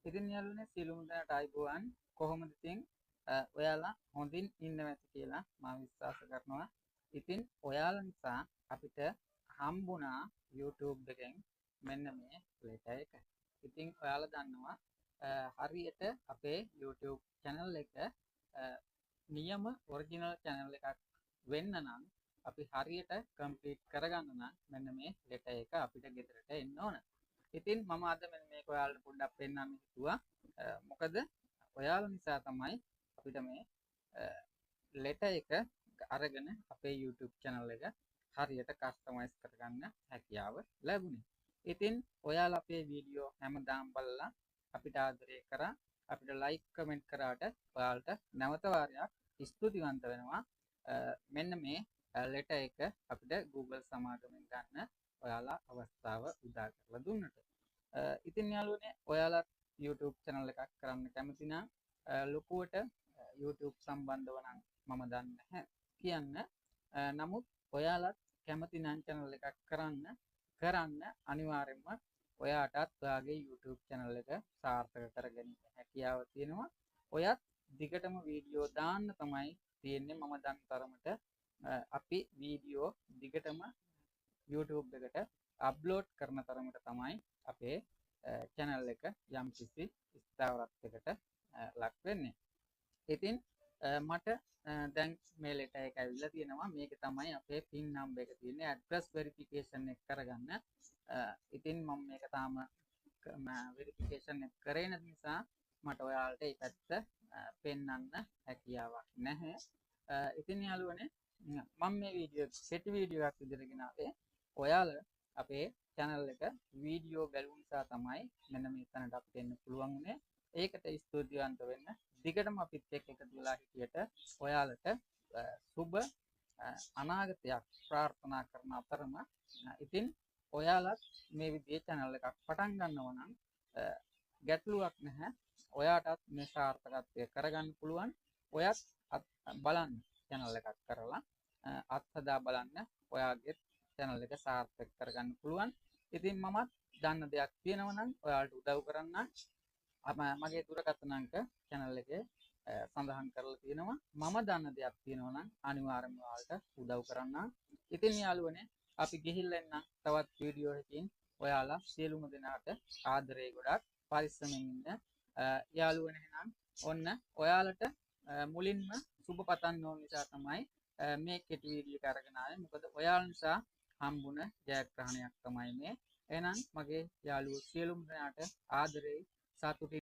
ඉතින් යාළුවනේ සියලුම දෙනාට ආයුබෝවන්. කොහොමද ඉතින් ඔයාලා හොඳින් ඉන්නවා ඇති කියලා මම විශ්වාස කරනවා. ඉතින් ඔයාලා නිසා අපිට හම්බුණා YouTube එකෙන් මෙන්න මේ ලෙටර් එක. ඉතින් ඔයාලා දන්නවා හරියට අපේ YouTube channel එක නියම ඔරිජිනල් channel එකක් වෙන්න නම් අපි හරියට කම්ප්ලීට් කරගන්න නම් මෙන්න මේ ලෙටර් එක අපිට ගෙදරට එන්න ඕන. ඉතින් මම අද මෙන්න මේක ඔයාලට පොඩ්ඩක් පෙන්වන්න හිතුවා. මොකද ඔයාලා නිසා තමයි අපිට මේ ලෙටර් එක අරගෙන අපේ YouTube channel එක හරියට කස්ටමයිස් කරගන්න හැකියාව ලැබුණේ. ඉතින් ඔයාලා අපේ වීඩියෝ හැමදාම බලලා අපිට ආදරය කරා, අපිට ලයික් කමෙන්ට් කරාට ඔයාලට නැවත වාරයක් ස්තුතිවන්ත වෙනවා. මෙන්න මේ ලෙටර් එක අපිට Google සමාගමෙන් ගන්න ඔයාලා අවස්ථාව උදා කරලා දුන්නට. ඉතින් යාළුවනේ ඔයාලා YouTube channel එකක් කරන්න කැමති නම් ලොකුවට YouTube සම්බන්ධව නම් මම දන්නේ නැහැ කියන්න. නමුත් ඔයාලත් කැමති නම් channel එකක් කරන්න අනිවාර්යයෙන්ම ඔයාටත් ඔයාගේ YouTube channel එක සාර්ථක කරගන්න හැකියාව තියෙනවා. ඔයත් දිගටම වීඩියෝ දාන්න තමයි තියෙන්නේ. මම දන්න තරමට අපි වීඩියෝ දිගටම YouTube එකට අප්ලෝඩ් කරන තරමට තමයි අපේ channel එක යම්කිසි ස්ථාවරත්වයකට ලක් වෙන්නේ. ඉතින් මට දැන් මේ ලෙටර් එක ඇවිල්ලා තියෙනවා. මේක තමයි අපේ PIN number එක තියෙන්නේ. address verification එක කරගන්න. ඉතින් මම මේක තාම verification එක කරේ නැති නිසා මට ඔයාලට ඒ පැත්ත පෙන්වන්න හැකියාවක් නැහැ. ඉතින් යාළුවනේ මම මේ වීඩියෝ කෙටි වීඩියෝ එකක් විදිහට ගෙනාවේ. ඔයාලා අපේ channel එක වීඩියෝ බැලුව නිසා තමයි මෙන්න මේ තැනට අපිට එන්න පුළුවන් වුණේ. ඒකට ස්තුතිවන්ත වෙන්න. දිගටම අපිත් එක්ක එකතු වෙලා හිටියට ඔයාලට සුබ අනාගතයක් ප්‍රාර්ථනා කරන අතරම ඉතින් ඔයාලත් මේ විදිහේ channel එකක් පටන් ගන්නවා නම් ගැටලුවක් නැහැ. ඔයාටත් මේ සාර්ථකත්වය කරගන්න පුළුවන්. ඔයත් බලන්න channel එකක් කරලා අත්හදා බලන්න ඔයාගේ channel එක සාර්ථක කරගන්න පුළුවන්. ඉතින් මමත් දන්න දෙයක් තියෙනවා නම් ඔයාලට උදව් කරන්න මගේ දුරකථන අංක channel එකේ සඳහන් කරලා තියෙනවා. මම දන්න දෙයක් තියෙනවා නම් අනිවාර්යයෙන්ම ඔයාලට උදව් කරන්න. ඉතින් යාළුවනේ අපි ගිහිල්ලා එන්න තවත් වීඩියෝ එකකින්. ඔයාලා සියලුම දෙනාට ආදරේ ගොඩක් පරිස්සමෙන් ඉන්න. යාළුවනේ එහෙනම් ඔන්න ඔයාලට මුලින්ම සුබ පතන්න ඕන නිසා තමයි මේ කෙටි වීඩියෝ එක අරගෙන ආවේ. මොකද ඔයාලා නිසා හම්බුන ජයග්‍රහණයක් තමයි මේ. එහෙනම් මගේ යාළුවෝ සියලුම දෙනාට ආදරේ සතුටින්